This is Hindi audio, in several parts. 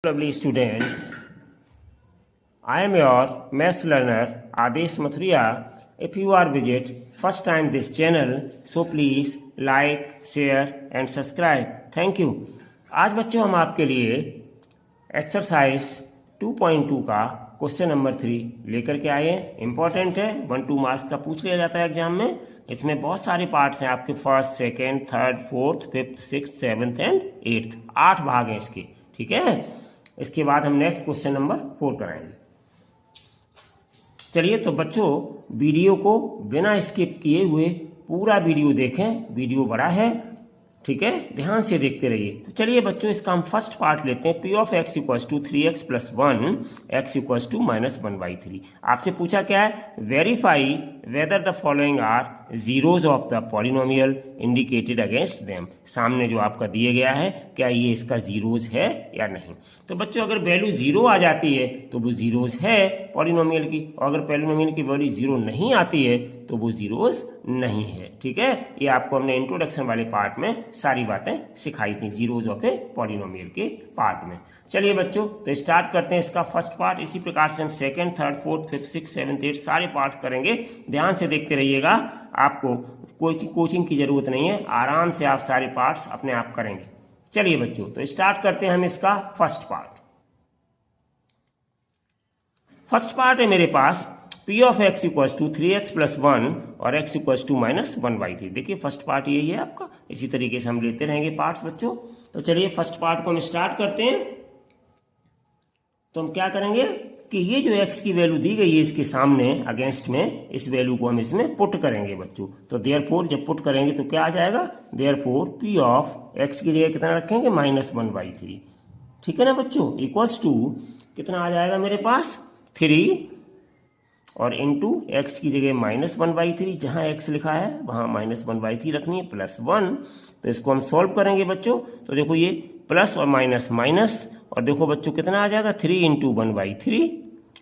Lovely students, I am your maths learner Adesh Mathuriya. If you are visit first time this channel, so please like, share and subscribe. Thank you. आज बच्चों हम आपके लिए एक्सरसाइज 2.2 का क्वेश्चन नंबर 3 लेकर के आए हैं। इंपॉर्टेंट है, 1-2 मार्क्स का पूछ लिया जाता है एग्जाम में। इसमें बहुत सारे पार्ट्स हैं आपके, first, second, third, fourth, fifth, six, seventh and eighth. 8 भाग हैं इसके, ठीक है। इसके बाद हम नेक्स्ट क्वेश्चन नंबर 4 कराएंगे। चलिए तो बच्चों, वीडियो को बिना स्किप किए हुए पूरा वीडियो देखें। वीडियो बड़ा है, ठीक है, ध्यान से देखते रहिए। तो चलिए बच्चों, इसका हम फर्स्ट पार्ट लेते हैं। p of x equals to 3x plus 1 x equals to -1/3। आपसे पूछा क्या है, verify whether the following are zeros of the polynomial indicated against them. सामने जो आपका दिए गया है, क्या ये इसका जीरोज है या नहीं। तो बच्चों, अगर वैल्यू 0 आ जाती है तो वो जीरोज है पॉलिनोमियल की, और अगर पॉलिनोमियल की वैल्यू 0 नहीं आती है तो वो जीरोज नहीं है, ठीक है। ये आपको हमने इंट्रोडक्शन वाले पार्ट में सारी बातें सिखाई थी, जीरोज ऑफ ए पॉलिनोमियल के पार्ट में। चलिए बच्चों, तो स्टार्ट करते हैं इसका फर्स्ट पार्ट। इसी प्रकार से हम second, third, fourth, fifth, six, seventh, eight सारे पार्ट करेंगे। ध्यान से देखते रहिएगा, आपको कोई कोचिंग की जरूरत नहीं है, आराम से आप सारे पार्ट्स अपने आप करेंगे। चलिए बच्चों, तो स्टार्ट करते हैं हम इसका फर्स्ट पार्ट। फर्स्ट पार्ट है मेरे पास p of x equals to 3x plus 1 और x इक्वल्स टू -1/3। देखिए फर्स्ट पार्ट यही है आपका। इसी तरीके से हम लेते रहेंगे पार्ट्स बच्चों। तो चलिए फर्स्ट पार्ट को हम स्टार्ट करते हैं। तो हम क्या करेंगे कि ये जो x की वैल्यू दी गई है इसके सामने अगेंस्ट में, इस वैल्यू को हम इसमें पुट करेंगे बच्चों। तो देयरफॉर जब पुट करेंगे तो क्या आ जाएगा, देयरफॉर p ऑफ x की जगह कितना रखेंगे, -1/3, ठीक है ना बच्चों। इक्वल्स टू कितना आ जाएगा मेरे पास, 3 और इंटू एक्स की जगह -1/3, जहां x लिखा है वहां -1/3 रखनी है, प्लस 1। तो इसको हम सॉल्व करेंगे बच्चों। तो देखो ये प्लस और माइनस माइनस, और देखो बच्चों कितना आ जाएगा, 3 इंटू 1/3,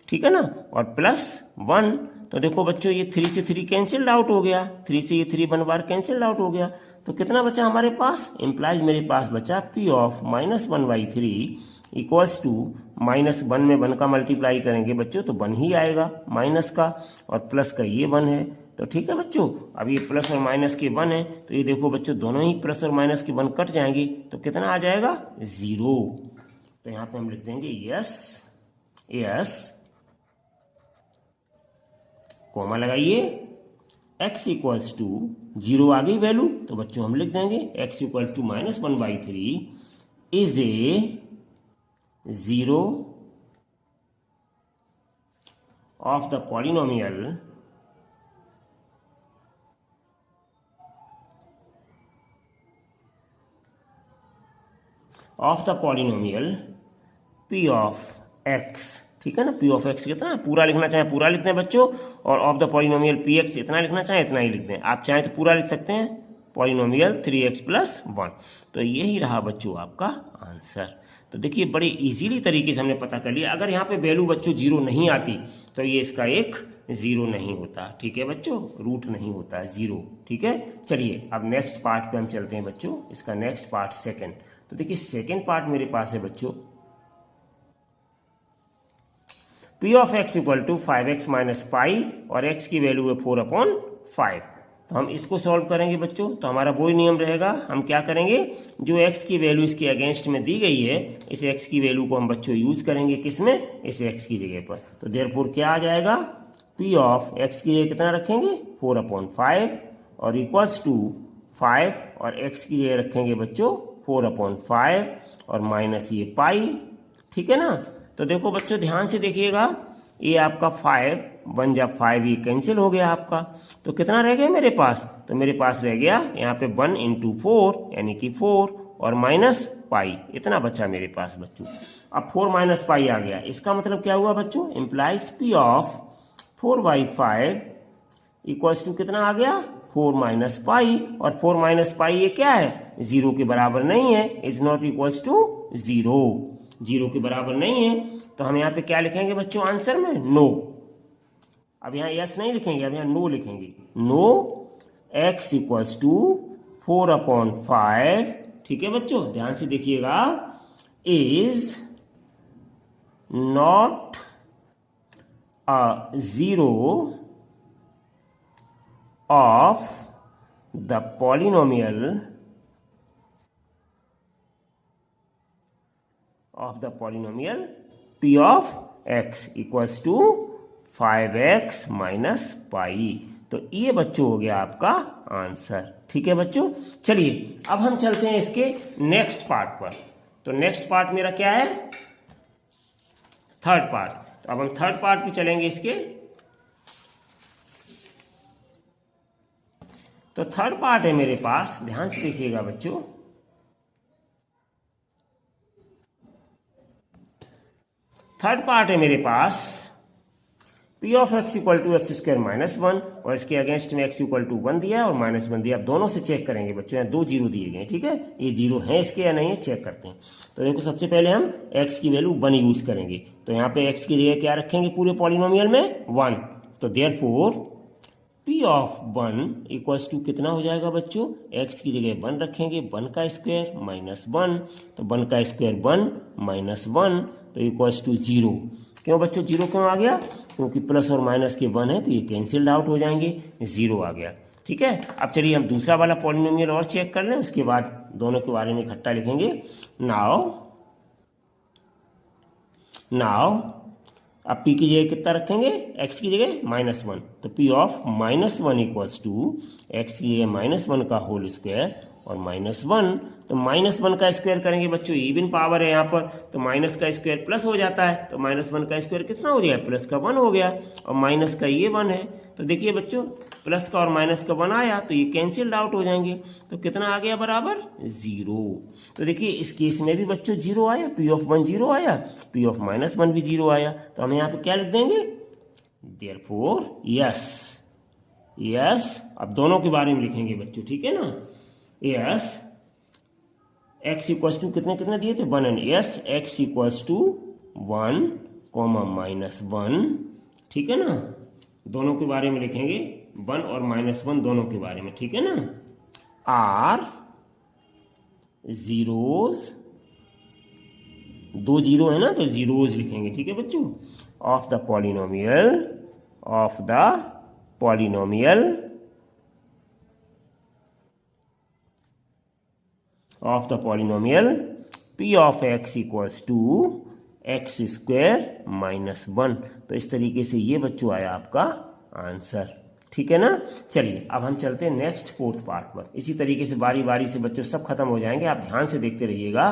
ठीक है ना, और प्लस 1। तो देखो बच्चों, ये 3 से 3 कैंसिल्ड आउट हो गया, 3 से ये 3 1 बार कैंसिल्ड आउट हो गया। तो कितना बचा हमारे पास, इम्प्लाइज मेरे पास बचा p ऑफ -1/3 इक्वल्स टू -1 में 1 का मल्टीप्लाई करेंगे बच्चों तो 1 ही आएगा, माइनस का और प्लस का ये 1 है। तो ठीक है बच्चों, अब ये प्लस और माइनस के 1 है, तो ये देखो बच्चों दोनों ही प्लस और माइनस के 1 कट जाएंगे, तो कितना आ जाएगा, 0। तो यहाँ पे हम लिख देंगे यस, यस, कॉमा लगाइए, x इक्वल्स टू 0 आ गई वैल्यू, तो बच्चों हम लिख देंगे x equal to -1/3 is a 0 of the polynomial p of x, ठीक है ना। p of x कितना, पूरा लिखना चाहे पूरा लिखते हैं बच्चों, और ऑफ द पॉलिनोमियल px इतना लिखना चाहे इतना ही लिख दें। आप चाहें तो पूरा लिख सकते हैं, पॉलिनोमियल 3x प्लस 1। तो यही रहा बच्चों आपका आंसर। तो देखिए बड़े इजीली तरीके से हमने पता कर लिया। अगर यहाँ पे वैल्यू बच्चों 0 नहीं आती तो ये इसका एक 0 नहीं होता, ठीक है बच्चों, रूट नहीं होता 0, ठीक है। चलिए अब नेक्स्ट पार्ट पे हम चलते हैं बच्चों। इसका नेक्स्ट पार्ट सेकंड। तो देखिए सेकंड पार्ट मेरे पास है बच्चों, p of x equal to 5x minus pi और x की वैल्यू है 4/5। तो हम इसको सॉल्व करेंगे बच्चों। तो हमारा वही नियम रहेगा, हम क्या करेंगे, जो x की वैल्यू इसके अगेंस्ट में दी गई है, इस x की वैल्यू को हम बच्चों यूज करेंगे किसमें, इस x की जगह पर। तो देयरफॉर क्या आ जाएगा, p ऑफ x की जगह कितना रखेंगे, 4/5 और इक्वल्स टू 5 और x की जगह रखेंगे बच्चों 4/5 और माइनस ये पाई, ठीक है ना। तो देखो बच्चों ध्यान से देखिएगा, ये आपका 5 1 जब 5 ये कैंसिल हो गया आपका, तो कितना रह गया मेरे पास, तो मेरे पास रह गया यहाँ पे 1 इंटू 4 यानी कि 4 और माइनस पाई, इतना बचा मेरे पास बच्चों। अब 4 माइनस पाई आ गया, इसका मतलब क्या हुआ बच्चों, implies p of 4/5 equals to कितना आ गया, 4 माइनस पाई, और 4 माइनस पाई ये क्या है, 0 के बराबर नहीं है, इज नॉट इक्वल्स टू 0 के बराबर नहीं है। तो हम यहाँ पे क्या लिखेंगे बच्चों आंसर में, नो। अब यहाँ यस नहीं लिखेंगे, अब यहाँ नो लिखेंगे, नो x इक्वल्स टू 4/5, ठीक है बच्चों, ध्यान से देखिएगा, is not a zero of the polynomial p of x equals to 5x minus पाई। तो ये बच्चों हो गया आपका आंसर। ठीक है बच्चों, चलिए अब हम चलते हैं इसके नेक्स्ट पार्ट पर। तो नेक्स्ट पार्ट मेरा क्या है, थर्ड पार्ट। तो अब हम थर्ड पार्ट पे चलेंगे इसके। तो थर्ड पार्ट है मेरे पास, ध्यान से देखिएगा बच्चों। थर्ड पार्ट है मेरे पास P of x equal to x square minus 1 और इसके अगेंस्ट में एक्स इक्वल टू 1 दिया है और माइनस 1 दिया। आप दोनों से चेक करेंगे बच्चों, यहाँ 2 जीरो दिए गए। ठीक है, ये जीरो है इसके या नहीं है, चेक करते हैं। तो देखो सबसे पहले हम एक्स की वैल्यू 1 यूज करेंगे। तो यहाँ पे एक्स की जगह क्या रखेंगे पूरे पॉलिनोमियल में, 1। तो therefore p of 1 equals to कितना हो जाएगा बच्चों, एक्स की जगह 1 रखेंगे, 1 का स्क्वायर माइनस 1। तो 1 का स्क्वायर 1 माइनस 1 तो इक्वल्स टू 0। क्यों बच्चों जीरो क्यों आ गया, क्योंकि प्लस और माइनस के 1 है तो ये कैंसिल्ड आउट हो जाएंगे, 0 आ गया। ठीक है, अब चलिए हम दूसरा वाला पॉलिनोमियल और चेक कर लें, उसके बाद दोनों के बारे में इकट्ठा लिखेंगे। नाउ अब p की जगह कितना रखेंगे, x की जगह माइनस 1। तो p of minus 1 equals to x की जगह माइनस 1 का होल स्क्वायर और माइनस 1। तो माइनस 1 का स्क्वायर करेंगे बच्चों, इवन पावर है यहाँ पर, तो माइनस का स्क्वायर प्लस हो जाता है। तो माइनस 1 का स्क्वायर कितना हो गया, प्लस का 1 हो गया, और माइनस का ये 1 है। तो देखिए बच्चों प्लस का और माइनस का 1 आया तो ये कैंसिल्ड आउट हो जाएंगे। तो कितना आ गया बराबर, 0। तो देखिए इस केस में भी बच्चों 0 आया, पी ऑफ 1 0 आया, पी ऑफ माइनस 1 भी 0 आया। तो हम यहाँ पे क्या लिख देंगे, देयरफॉर यस। अब दोनों के बारे में लिखेंगे बच्चों, ठीक है ना। यस एक्स इक्वल्स टू कितने कितने दिए थे, 1 and yes x equals to 1 comma minus 1। ठीक है ना, दोनों के बारे में लिखेंगे, 1 और माइनस 1 दोनों के बारे में। ठीक है ना, आर जीरोज, 2 जीरो है ना तो जीरोज लिखेंगे। ठीक है बच्चों, of the polynomial p of x equals to x square minus 1। तो इस तरीके से ये बच्चों आया आपका आंसर। ठीक है ना, चलिए अब हम चलते हैं नेक्स्ट फोर्थ पार्ट पर। इसी तरीके से बारी बारी से बच्चों सब खत्म हो जाएंगे, आप ध्यान से देखते रहिएगा।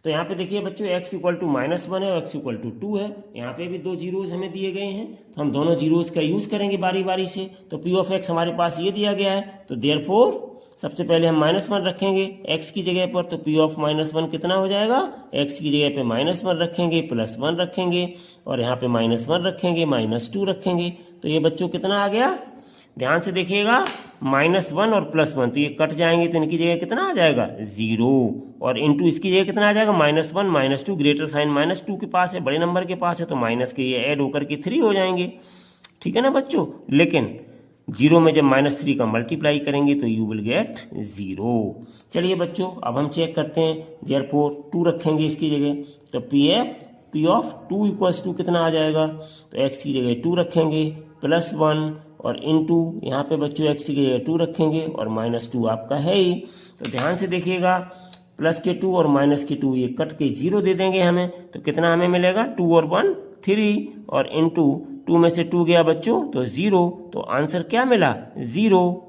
तो यहाँ पे देखिए बच्चों x इक्वल टू माइनस 1 है और x इक्वल टू 2 है। यहाँ पे भी 2 जीरोज हमें दिए गए हैं, तो हम दोनों जीरोज का यूज करेंगे बारी बारी से। तो p ऑफ x हमारे पास ये दिया गया है, तो देयरफॉर सबसे पहले हम माइनस 1 रखेंगे x की जगह पर। तो p ऑफ माइनस 1 कितना हो जाएगा, x की जगह पे माइनस 1 रखेंगे, प्लस 1 रखेंगे, और यहाँ पे माइनस 1 रखेंगे, माइनस 2 रखेंगे। तो ये बच्चों कितना आ गया, ध्यान से देखिएगा, माइनस 1 और प्लस 1 तो ये कट जाएंगे, तो इनकी जगह कितना आ जाएगा, 0। और इंटू इसकी जगह कितना आ जाएगा, minus 1 minus 2, greater sign minus 2 के पास है, बड़े नंबर के पास है, तो माइनस के ये ऐड होकर के 3 हो जाएंगे। ठीक है ना बच्चों, लेकिन 0 में जब माइनस 3 का मल्टीप्लाई करेंगे तो यू विल गेट 0। चलिए बच्चों अब हम चेक करते हैं, देयरफॉर 2 रखेंगे इसकी जगह। तो पी ऑफ 2 इक्वल्स टू कितना आ जाएगा, तो x की जगह 2 रखेंगे, प्लस 1 और इनटू यहाँ पे बच्चों x की जगह 2 रखेंगे और माइनस 2 आपका है ही। तो ध्यान से देखिएगा, प्लस के 2 और माइनस के 2 ये कट के 0 दे देंगे हमें। तो कितना हमें मिलेगा, 2 और 1 3 और इनटू 2 में से 2 गया बच्चों तो 0। तो आंसर क्या मिला, 0।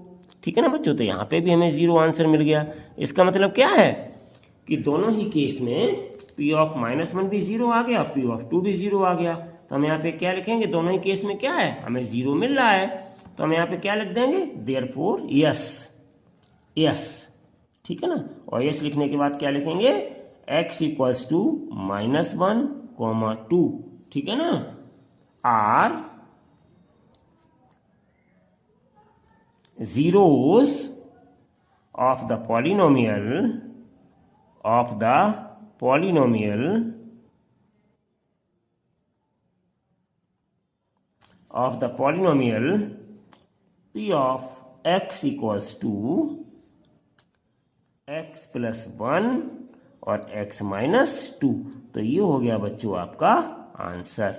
ठीक है ना बच्चों, तो यहाँ पे भी हमें 0 आंसर मिल गया। इसका मतलब क्या है कि दोनों ही केस में p ऑफ माइनस 1 भी 0 आ गया, p ऑफ 2 भी 0 आ गया। तो हम यहाँ पे क्या लिखेंगे, दोनों ही केस में क्या है, हमें 0 मिल रहा है। तो हम यहाँ पे क्या लिख देंगे, देयरफॉर यस। ठीक है ना, और यस लिखने के बाद क्या लिखेंगे, x equals to minus 1 comma 2। ठीक है ना, are zeros of the polynomial p of x equals to x plus 1 और x माइनस 2। तो ये हो गया बच्चों आपका आंसर।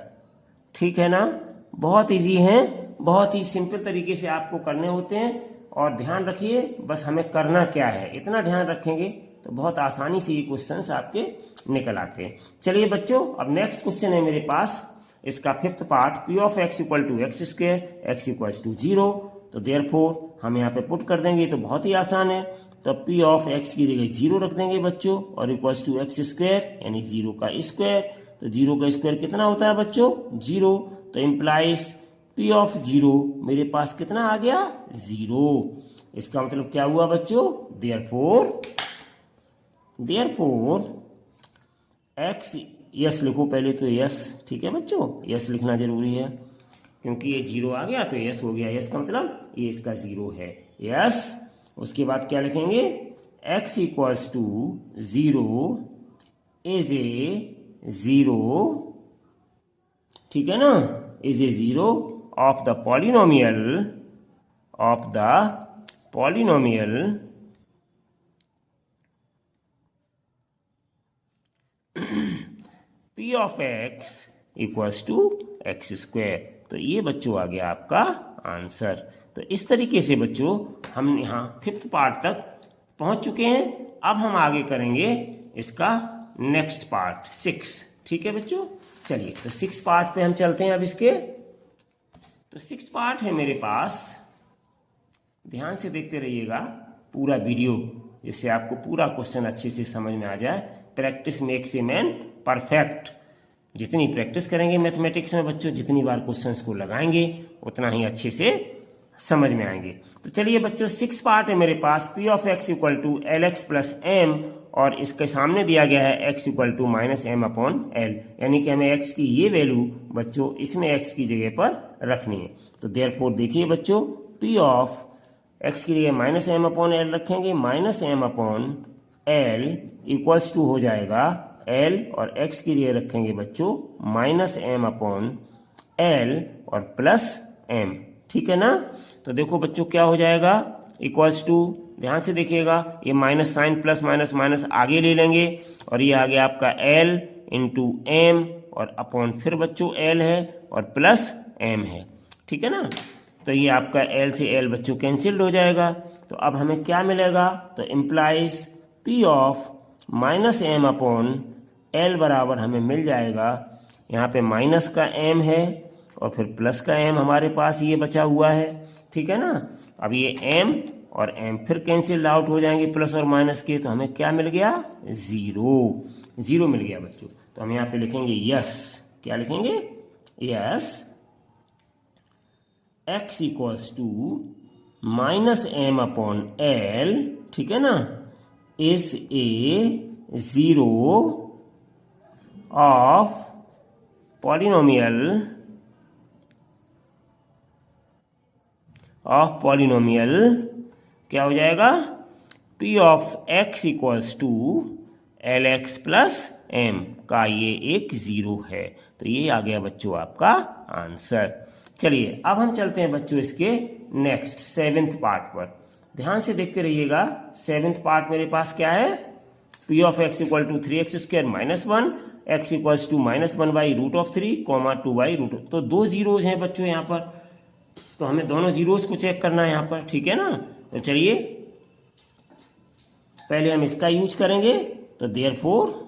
ठीक है ना, बहुत इजी है, बहुत ही सिंपल तरीके से आपको करने होते हैं। और ध्यान रखिए बस हमें करना क्या है, इतना ध्यान रखेंगे तो बहुत आसानी से ये क्वेश्चंस आपके निकल आते हैं। चलिए बच्चों, अब नेक्स्ट क्वेश्चन है मेरे पास, इसका fifth part, p of x equal to x square x equal to 0। तो देयरफॉर हम यहाँ पे पुट कर देंगे, तो बहुत ही आसान है। तो पी ऑफ एक्स की जगह 0 रख देंगे बच्चों, और इक्वल टू एक्स स्क्वायर यानी 0 का स्क्वायर। तो 0 का स्क्वायर कितना होता है बच्चों, 0। तो इम्प्लाइज पी ऑफ 0 मेरे पास कितना आ गया, 0। इसका मतलब क्या हुआ बच्चों, देयरफॉर एक्स, यस लिखो पहले तो, यस। ठीक है बच्चों, यस लिखना जरूरी है क्योंकि ये 0 आ गया तो यस हो गया। यस का मतलब ये इसका 0 है, यस। उसके बाद क्या लिखेंगे, x equals to 0 is a 0, ठीक है ना, is a 0 of the polynomial p of x equals to x square. तो ये बच्चों आ गया आपका आंसर। तो इस तरीके से बच्चों हम यहाँ फिफ्थ पार्ट तक पहुंच चुके हैं। अब हम आगे करेंगे इसका नेक्स्ट पार्ट 6। ठीक है बच्चों, चलिए तो 6 पार्ट पे हम चलते हैं अब इसके। तो 6 पार्ट है मेरे पास, ध्यान से देखते रहिएगा पूरा वीडियो, जिससे आपको पूरा क्वेश्चन अच्छे से समझ में आ जाए। Practice makes a man perfect. जितनी प्रैक्टिस करेंगे मैथमेटिक्स में बच्चों, जितनी बार क्वेश्चंस को लगाएंगे उतना ही अच्छे से समझ में आएंगे। तो चलिए बच्चों 6 पार्ट है मेरे पास, P of x equal to L x plus M, और इसके सामने दिया गया है x equal to minus M upon L, यानी कि हमें x की ये वैल्यू बच्चों इसमें x की जगह पर रखनी है। तो देयरफॉर देखिए बच्चों, p ऑफ x की जगह माइनस एम अपॉन एल रखेंगे, minus M upon l equals to हो जाएगा l, और x की जगह रखेंगे बच्चों माइनस एम अपॉन एल और प्लस m। ठीक है ना, तो देखो बच्चों क्या हो जाएगा, इक्वल्स टू, ध्यान से देखिएगा, ये minus sign plus minus minus आगे ले लेंगे, और ये आ गया आपका l इंटू एम, और अपॉन फिर बच्चों l है और प्लस m है। ठीक है ना, तो ये आपका l से l बच्चों कैंसिल्ड हो जाएगा। तो अब हमें क्या मिलेगा, तो implies p of minus M upon l बराबर हमें मिल जाएगा, यहाँ पे माइनस का m है और फिर प्लस का m हमारे पास ये बचा हुआ है। ठीक है ना, अब ये m और m फिर कैंसिल आउट हो जाएंगे प्लस और माइनस के, तो हमें क्या मिल गया, 0 मिल गया बच्चों। तो हम यहाँ पे लिखेंगे यस, क्या लिखेंगे, yes x equals to minus M upon l, ठीक है ना, इज ए 0 ऑफ पॉलिनोमियल क्या हो जाएगा, p of x equals to L x plus m का ये एक 0 है। तो ये आ गया बच्चों आपका आंसर। चलिए अब हम चलते हैं बच्चों इसके नेक्स्ट 7th पार्ट पर। ध्यान से देखते रहिएगा। 7th पार्ट मेरे पास क्या है, p of x equal to 3x square minus 1, x equals to minus 1 by root of 3 comma 2 by root. तो 2 जीरोज हैं बच्चों यहाँ पर, तो हमें दोनों जीरोज को चेक करना है यहाँ पर। ठीक है ना, तो चलिए पहले हम इसका यूज करेंगे। तो therefore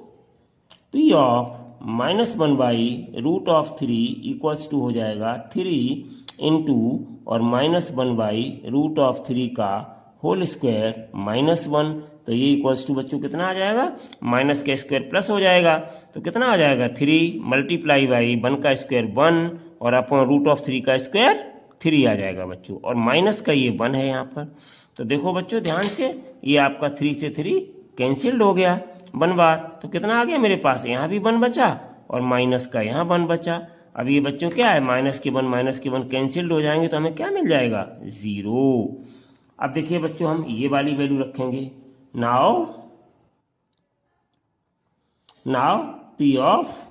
p of minus 1 by root of 3 equals to हो जाएगा 3 इंटू और माइनस 1 बाई रूट ऑफ 3 का होल स्क्वायर माइनस 1। तो ये इक्वल्स टू बच्चों कितना आ जाएगा, माइनस का स्क्वायर प्लस हो जाएगा, तो कितना आ जाएगा 3 मल्टीप्लाई बाई 1 का स्क्वायर 1 और अपॉन रूट ऑफ 3 का स्क्वायर 3 आ जाएगा बच्चों, और माइनस का ये 1 है यहाँ पर। तो देखो बच्चों ध्यान से, ये आपका 3 से 3 कैंसिल्ड हो गया 1 बार, तो कितना आ गया मेरे पास, यहाँ भी 1 बचा और माइनस का यहाँ 1 बचा। अब ये बच्चों क्या है, माइनस के 1 कैंसिल्ड हो जाएंगे, तो हमें क्या मिल जाएगा, 0। अब देखिए बच्चों हम ये वाली वैल्यू रखेंगे, now p of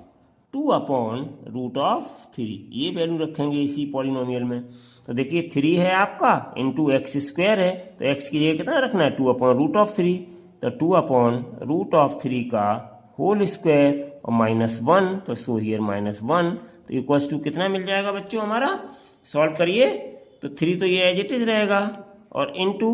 2 upon root of 3, ये वैल्यू रखेंगे इसी पॉलिनोमियल में। तो देखिए 3 है आपका इंटू एक्स स्क्वायर है, तो x की जगह कितना रखना है, 2 अपॉन रूट ऑफ 3। तो 2/√3 का होल स्क्वायर और -1, तो सो हियर -1, तो इक्वल्स टू कितना मिल जाएगा बच्चों हमारा? सॉल्व करिए तो 3 तो ये एज इट इज रहेगा और इनटू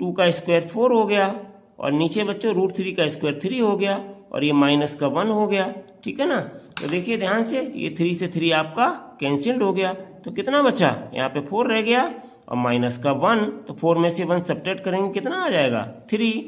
2 का स्क्वायर 4 हो गया और नीचे बच्चों √3 का स्क्वायर 3 हो गया और ये माइनस का 1 हो गया, ठीक है ना। तो देखिए ध्यान से, ये 3 से 3 आपका कैंसिल्ड हो गया, तो कितना बचा? यहाँ पे 4 रह गया और माइनस का 1, तो 4 में से 1 सब्ट्रैक्ट करेंगे कितना आ जाएगा? 3।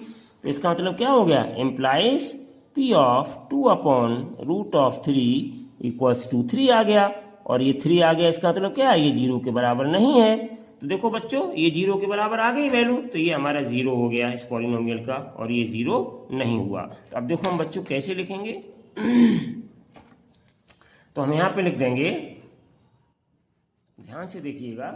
तो इसका मतलब क्या हो गया? Implies P of 2/√3 equals to 3 आ गया और ये 3 आ गया, इसका मतलब क्या है? ये 0 के बराबर नहीं है। तो देखो बच्चों, ये 0 के बराबर आ गई वैल्यू, तो ये हमारा 0 हो गया इस पॉलिनोमियल का और ये 0 नहीं हुआ। तो अब देखो हम बच्चों कैसे लिखेंगे। तो हम यहां पे लिख देंगे, ध्यान से देखिएगा,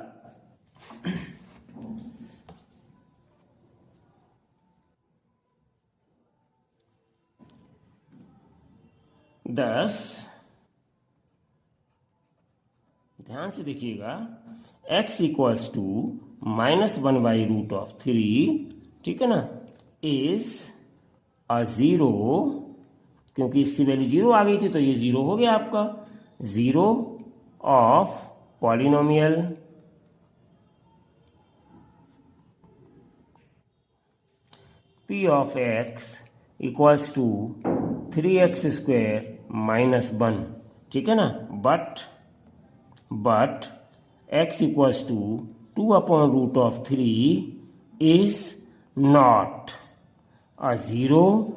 ध्यान से देखिएगा, x इक्वल्स टू -1/√3, ठीक है ना, इज अ 0, क्योंकि इसकी वैल्यू 0 आ गई थी तो ये 0 हो गया आपका, 0 of polynomial P of x equals to 3x² -1, ठीक है ना, but x equals to 2/√3 is not a 0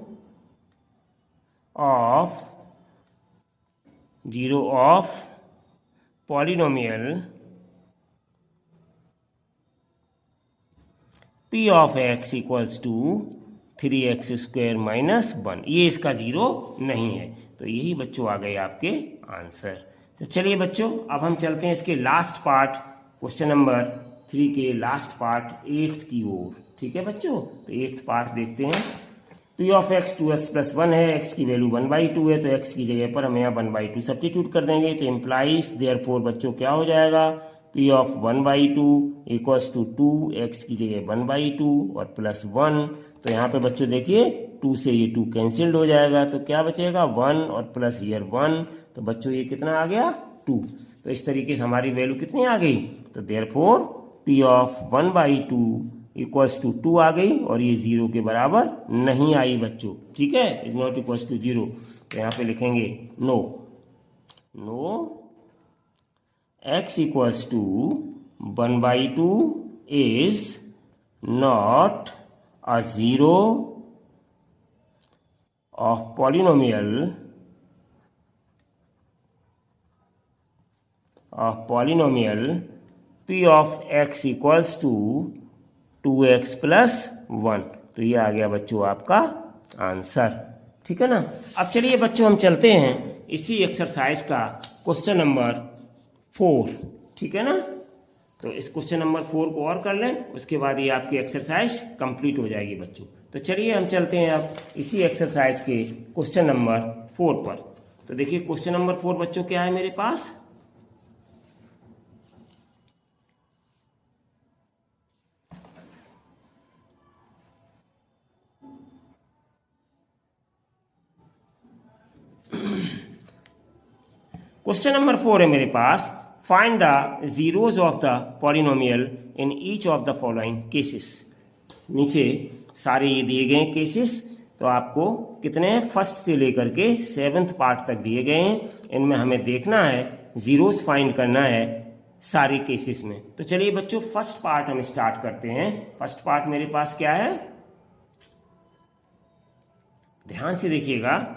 of polynomial P of x equals to 3x² -1, ये इसका 0 नहीं है। तो यही बच्चों आ गए आपके आंसर। तो चलिए बच्चों, अब हम चलते हैं इसके लास्ट पार्ट, क्वेश्चन नंबर 3 के लास्ट पार्ट 8th की ओर, ठीक है बच्चों। तो 8th पार्ट देखते हैं। P ऑफ x 2x+1 है, x की वैल्यू 1/2 है, तो x की जगह पर हम यहाँ 1/2 सब्स्टिट्यूट कर देंगे, तो इम्प्लाइज देयरफॉर बच्चों क्या हो जाएगा? P of 1/2 equals to 2, x की जगह 1/2 और +1, तो यहाँ पे बच्चों देखिए 2 से ये 2 कैंसिल्ड हो जाएगा, तो क्या बचेगा? 1 और प्लस हियर 1, तो बच्चों ये कितना आ गया? 2। तो इस तरीके से हमारी वैल्यू कितनी आ गई? तो therefore P of 1/2 equals to 2 आ गई और ये 0 के बराबर नहीं आई बच्चों, ठीक है, इज नॉट इक्वल्स टू 0। तो यहाँ पे लिखेंगे no x equals to 1/2 is not a 0 of polynomial P of x equals to 2x + 1। तो ये आ गया बच्चों आपका आंसर, ठीक है ना। अब चलिए बच्चों हम चलते हैं इसी एक्सरसाइज का क्वेश्चन नंबर 4, ठीक है ना। तो इस क्वेश्चन नंबर 4 को और कर लें, उसके बाद ये आपकी एक्सरसाइज कंप्लीट हो जाएगी बच्चों। तो चलिए हम चलते हैं अब इसी एक्सरसाइज के क्वेश्चन नंबर 4 पर। तो देखिए क्वेश्चन नंबर 4 बच्चों क्या है मेरे पास? क्वेश्चन नंबर 4 है मेरे पास, find the zeros of the polynomial in each of the following cases. नीचे सारे ये दिए गए केसेस, तो आपको कितने हैं? फर्स्ट से लेकर के 7th पार्ट तक दिए गए हैं। इनमें हमें देखना है, जीरोस फाइंड करना है सारे केसेस में। तो चलिए बच्चों फर्स्ट पार्ट हम स्टार्ट करते हैं। फर्स्ट पार्ट मेरे पास क्या है? ध्यान से देखिएगा,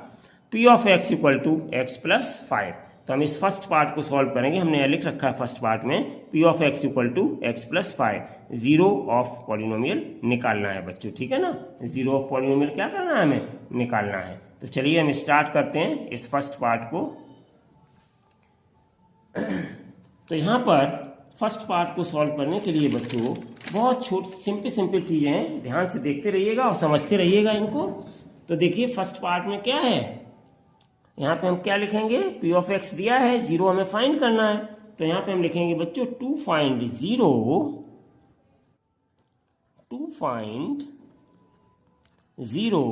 P of x equal to x + 5। तो हम इस फर्स्ट पार्ट को सॉल्व करेंगे। हमने यह लिख रखा है फर्स्ट पार्ट में, P of x equal to x + 5, zero of polynomial निकालना है बच्चों, ठीक है ना। जीरो ऑफ पॉलिनोमियल क्या करना है? हमें निकालना है। तो चलिए हम स्टार्ट करते हैं इस फर्स्ट पार्ट को। तो यहाँ पर फर्स्ट पार्ट को सॉल्व करने के लिए बच्चों बहुत सिंपल चीजें हैं, ध्यान से देखते रहिएगा और समझते रहिएगा इनको। तो देखिए फर्स्ट पार्ट में क्या है, यहाँ पे हम क्या लिखेंगे? P ऑफ x दिया है, जीरो हमें फाइंड करना है। तो यहाँ पे हम लिखेंगे बच्चों टू फाइंड जीरो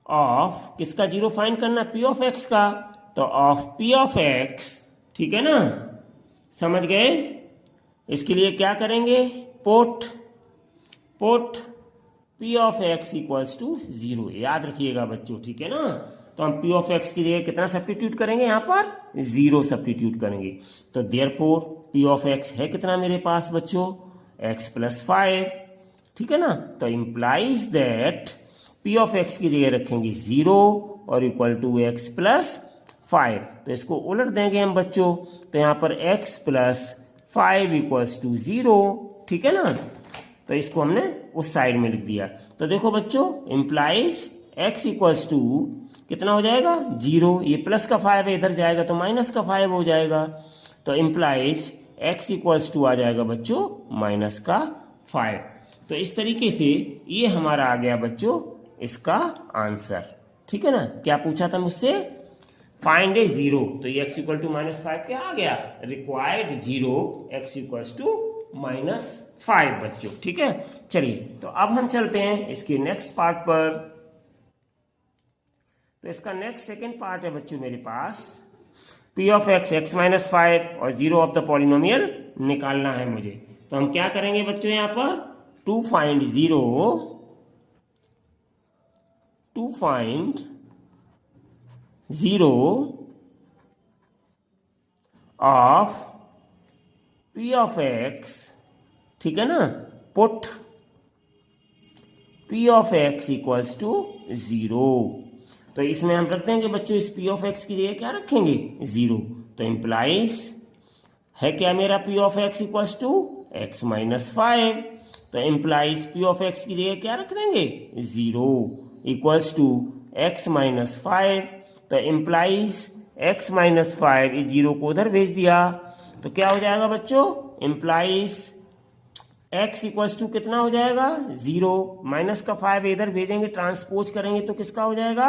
ऑफ किसका जीरो फाइंड करना, पी ऑफ एक्स का, तो ऑफ पी ऑफ एक्स, ठीक है ना, समझ गए। इसके लिए क्या करेंगे, put p of x equals to zero, याद रखिएगा बच्चों, ठीक है ना। तो हम पी ऑफ एक्स की जगह कितना सब्स्टिट्यूट करेंगे, यहाँ पर जीरो सब्स्टिट्यूट करेंगे। तो देयरफॉर पी ऑफ एक्स है कितना मेरे पास बच्चों, एक्स प्लस 5, ठीक है ना। तो implies that P of x की जगह रखेंगे जीरो और इक्वल टू एक्स प्लस 5। तो इसको उलट देंगे हम बच्चों, तो यहाँ पर x plus 5 equals to zero, ठीक है ना। तो इसको हमने उस साइड में लिख दिया। तो देखो बच्चों, इंप्लाइज x इक्वल्स टू कितना हो जाएगा, जीरो, ये प्लस का 5 है, इधर जाएगा तो माइनस का 5 हो जाएगा। तो इंप्लाइज x इक्वल्स टू आ जाएगा बच्चों माइनस का 5। तो इस तरीके से ये हमारा आ गया बच्चों इसका आंसर, ठीक है ना। क्या पूछा था मुझसे, फाइंड ए जीरो, तो ये x इक्वल टू माइनस 5 क्या आ गया, required zero x equals to minus 5 बच्चों, ठीक है। चलिए, तो अब हम चलते हैं इसके नेक्स्ट पार्ट पर। तो इसका नेक्स्ट सेकेंड पार्ट है बच्चों मेरे पास, P of x x minus 5 और जीरो ऑफ द पॉलिनोमियल निकालना है मुझे। तो हम क्या करेंगे बच्चों, यहां पर to find zero of p of x, ठीक है ना, put p of x equals to zero. तो इसमें हम रख देंगे बच्चों, इस पी ऑफ एक्स की जगह क्या रखेंगे, जीरो। तो इंप्लाइज है क्या मेरा p of x equals to x minus 5। तो इंप्लाइज पी ऑफ एक्स की जगह क्या रख देंगे, zero equals to x minus 5। तो इंप्लाइज एक्स माइनस 5, इस जीरो को उधर भेज दिया, तो क्या हो जाएगा बच्चों, इंप्लाइज x इक्वल्स टू कितना हो जाएगा, जीरो, माइनस का 5 इधर भेजेंगे, ट्रांसपोज करेंगे तो किसका हो जाएगा,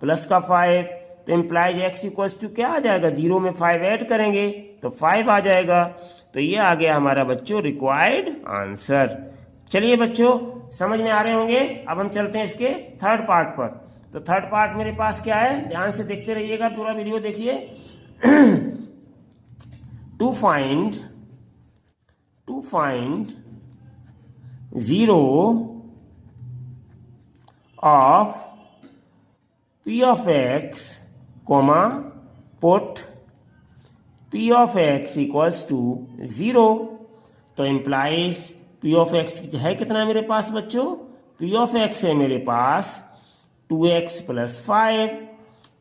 प्लस का 5। तो इंप्लाइज x इक्वल्स टू क्या आ जाएगा, जीरो में 5 ऐड करेंगे तो 5 आ जाएगा। तो ये आ गया हमारा बच्चों रिक्वायर्ड आंसर। चलिए बच्चों, समझ में आ रहे होंगे। अब हम चलते हैं इसके थर्ड पार्ट पर। तो थर्ड पार्ट मेरे पास क्या है, ध्यान से देखते रहिएगा, पूरा वीडियो देखिए। To find zero of p of x comma put p of x equals to zero. तो इंप्लाइज पी ऑफ एक्स है कितना मेरे पास बच्चों, पी ऑफ एक्स है मेरे पास 2x प्लस 5।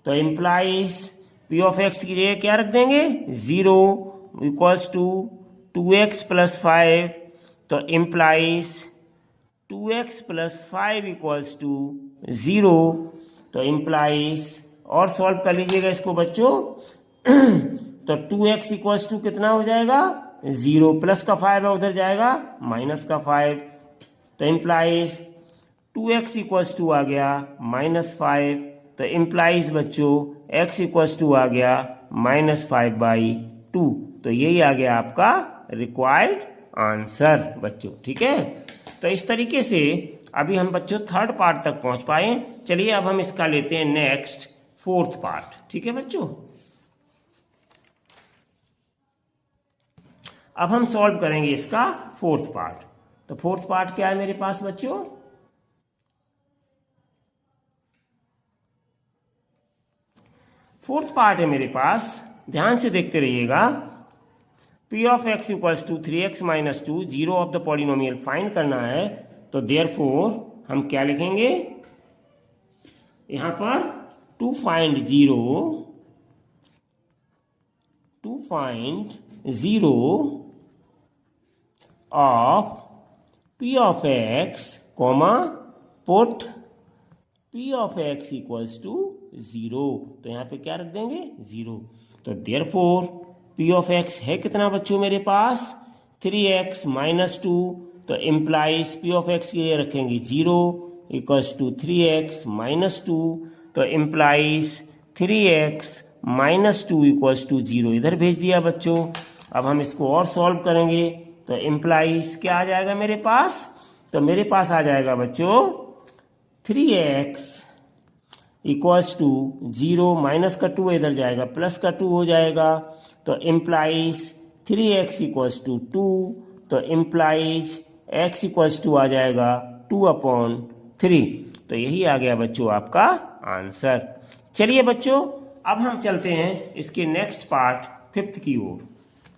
तो इंप्लाइज पी ऑफ एक्स की जगह क्या रख देंगे, zero equals to 2x plus 5। तो implies 2x plus 5 equals to zero. तो इंप्लाइज, और सॉल्व कर लीजिएगा इसको बच्चों। तो 2x इक्वल्स टू कितना हो जाएगा, जीरो, प्लस का 5 है उधर जाएगा माइनस का 5। तो इंप्लाइज 2x इक्वल्स टू आ गया माइनस 5। तो इंप्लाइज बच्चों x इक्वल्स टू आ गया माइनस 5/2। तो यही आ गया आपका रिक्वायर्ड आंसर बच्चों, ठीक है। तो इस तरीके से अभी हम बच्चों थर्ड पार्ट तक पहुंच पाए। चलिए अब हम इसका लेते हैं नेक्स्ट फोर्थ पार्ट, ठीक है बच्चों। अब हम सॉल्व करेंगे इसका फोर्थ पार्ट। तो फोर्थ पार्ट क्या है मेरे पास बच्चों, फोर्थ पार्ट है मेरे पास, ध्यान से देखते रहिएगा। P of x equals to 3x minus 2, zero of the polynomial find करना है। तो देयरफॉर हम क्या लिखेंगे यहां पर, to find zero of p of x comma put p of x equals to zero. तो यहां पे क्या रख देंगे, जीरो। तो देयरफॉर पी ऑफ एक्स है कितना बच्चों मेरे पास, 3x माइनस 2। तो इम्प्लाइज पी ऑफ एक्स के लिए रखेंगे zero equals to 3x minus 2। तो implies 3x minus 2 equals to zero, इधर भेज दिया बच्चों। अब हम इसको और सॉल्व करेंगे। तो इम्प्लाइज क्या आ जाएगा मेरे पास, तो तो मेरे पास आ जाएगा बच्चों 3x इक्वल्स टू 0, माइनस का 2 इधर जाएगा, प्लस का 2 हो जाएगा, तो इम्प्लाइज 3x इक्वल्स टू 2, तो इम्प्लाइज x इक्वल्स टू आ जाएगा 2/3। तो यही आ गया बच्चों आपका आंसर। चलिए बच्चों अब हम चलते हैं इसके नेक्स्ट पार्ट फिफ्थ की ओर।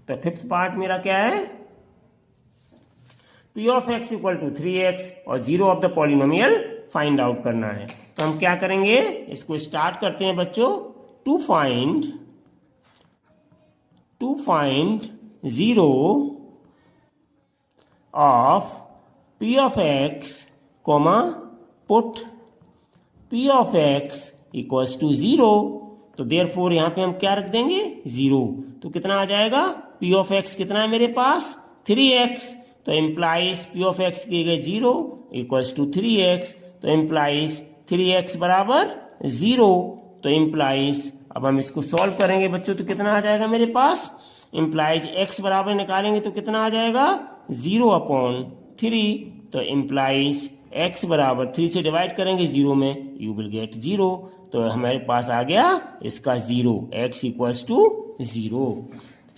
तो फिफ्थ पार्ट मेरा क्या है, p of x equal to 3x और 0 of the polynomial find out करना है। तो हम क्या करेंगे, इसको स्टार्ट करते हैं बच्चों। To find 0 of p of x comma put p of x equals to 0, तो देयरफॉर यहां पे हम क्या रख देंगे 0। तो कितना आ जाएगा, p ऑफ x कितना है मेरे पास 3x, तो इम्प्लाइज p ऑफ x की गए 0 इक्वल्स टू 3x, तो इम्प्लाइज 3x बराबर 0, तो इम्प्लाइज अब हम इसको सॉल्व करेंगे बच्चों, तो कितना आ जाएगा मेरे पास, इम्प्लाइज x बराबर निकालेंगे तो कितना आ जाएगा 0/3, तो इम्प्लाइज x बराबर 3 से डिवाइड करेंगे 0 में, यू विल गेट 0, तो हमारे पास आ गया इसका 0, x इक्वल्स टू 0।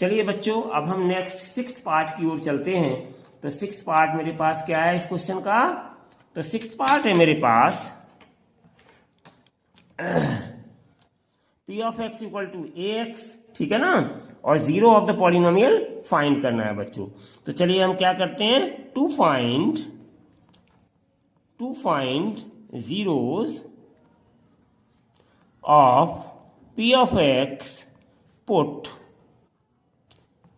चलिए बच्चों अब हम नेक्स्ट सिक्स्थ पार्ट की ओर चलते हैं। तो सिक्स्थ पार्ट मेरे पास क्या है इस क्वेश्चन का, तो सिक्स्थ पार्ट है मेरे पास p of x equal to ax, ठीक है ना, और 0 ऑफ द पॉलिनोमियल फाइंड करना है बच्चों। तो चलिए हम क्या करते हैं, to find zeros of p of x, put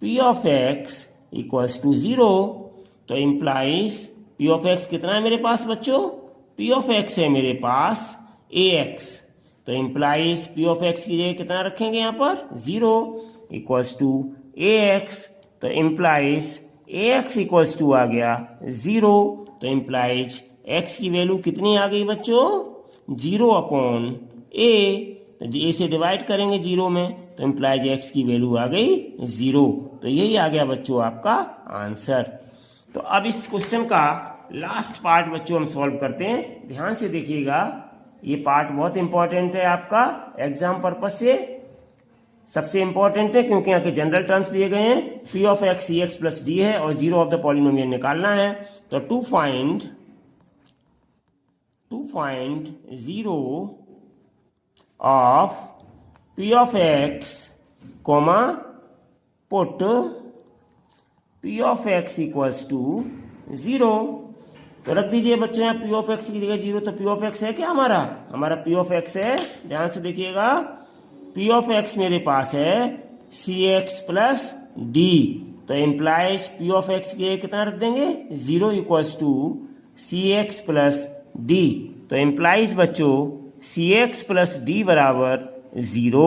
p of x equals to 0, तो इम्प्लाइज p of x कितना है मेरे पास बच्चों, p of x है मेरे पास ax, तो इम्प्लाइज p of x की जगह कितना रखेंगे यहाँ पर 0 इक्वल्स टू ax, तो इम्प्लाइज ax इक्वल्स टू आ गया 0, तो इम्प्लाइज x की वैल्यू कितनी आ गई बच्चों 0/a, तो a से डिवाइड करेंगे 0 में, तो इम्प्लाइज x की वैल्यू आ गई 0, तो यही आ गया बच्चों आपका आंसर। तो अब इस क्वेश्चन का लास्ट पार्ट बच्चों हम सॉल्व करते हैं। ध्यान से देखिएगा, ये पार्ट बहुत इंपॉर्टेंट है आपका एग्जाम पर्पज से, सबसे इंपॉर्टेंट है क्योंकि यहाँ के जनरल टर्म्स दिए गए हैं, p of x cx plus d है और 0 ऑफ द पॉलिनोमियल निकालना है। तो to find 0 of p of x comma put p of x equals to 0, तो रख दीजिए बच्चों यहाँ p ऑफ x की जगह 0, तो p ऑफ x है क्या हमारा p ऑफ x है, ध्यान से देखिएगा, p ऑफ x मेरे पास है cx प्लस d, तो इम्प्लाइज p ऑफ x की कितना रख देंगे 0 equals to cx plus d, तो इम्प्लाइज बच्चों cx प्लस d बराबर 0,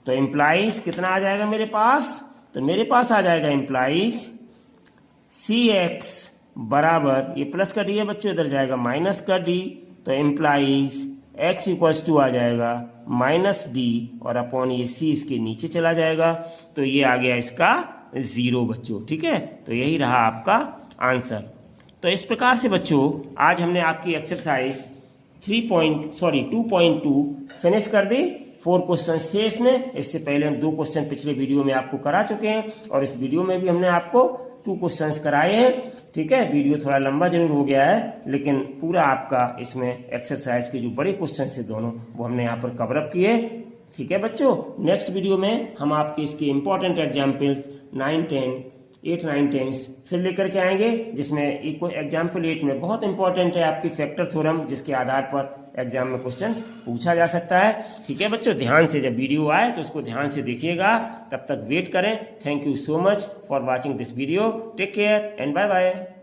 तो इम्प्लाइज कितना आ जाएगा मेरे पास, तो मेरे पास आ जाएगा इम्प्लाइज cx बराबर, ये प्लस का d है बच्चों, इधर जाएगा माइनस का d, तो इम्प्लाइज x इक्वल्स टू आ जाएगा माइनस d, और अपॉन ये c इसके नीचे चला जाएगा, तो ये आ गया इसका 0 बच्चों, ठीक है। तो यही रहा आपका आंसर। तो इस प्रकार से बच्चों आज हमने आपकी एक्सरसाइज 2.2 फिनिश कर दी। 4 क्वेश्चन थे इसमें, इससे पहले हम 2 क्वेश्चन पिछले वीडियो में आपको करा चुके हैं, और इस वीडियो में भी हमने आपको 2 क्वेश्चंस कराए हैं, ठीक है। वीडियो थोड़ा लंबा जरूर हो गया है, लेकिन पूरा आपका इसमें एक्सरसाइज के जो बड़े क्वेश्चन थे दोनों वो हमने यहाँ पर कवर अप किए, ठीक है बच्चों। नेक्स्ट वीडियो में हम आपके इसके इंपॉर्टेंट एग्जाम्पल्स 8, 9, 10 फिर लेकर के आएंगे, जिसमें एग्जाम्पल 8 में बहुत इंपॉर्टेंट है आपकी फैक्टर थ्योरम, जिसके आधार पर एग्जाम में क्वेश्चन पूछा जा सकता है, ठीक है बच्चों। ध्यान से जब वीडियो आए तो उसको ध्यान से देखिएगा, तब तक वेट करें। Thank you so much for watching this video, take care and bye bye.